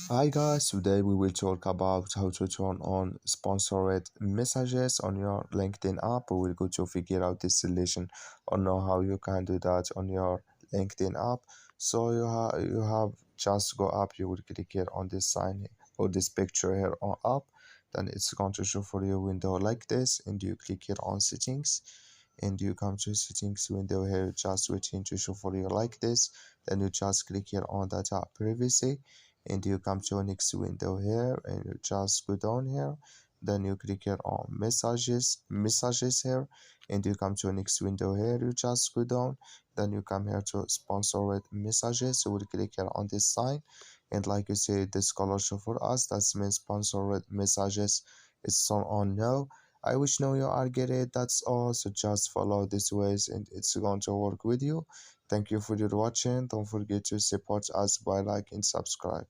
Hi guys, today we will talk about how to turn on sponsored messages on your LinkedIn app. We will go to figure out this solution or know how you can do that on your LinkedIn app. So you have just go up, you will click here on this sign or this picture here on up. Then it's going to show for you a window like this, and you click here on settings, and you come to settings window here, just waiting to show for you like this. Then you just click here on data privacy, and you come to a next window here, and you just go down here. Then you click here on messages here, and you come to a next window here, you just go down. Then you come here to sponsored messages, so we'll click here on this sign, and like you see this color show for us, that means sponsored messages is on now. I wish now you are get it. That's all. So just follow these ways and it's going to work with you. Thank you for your watching. Don't forget to support us by like and subscribe.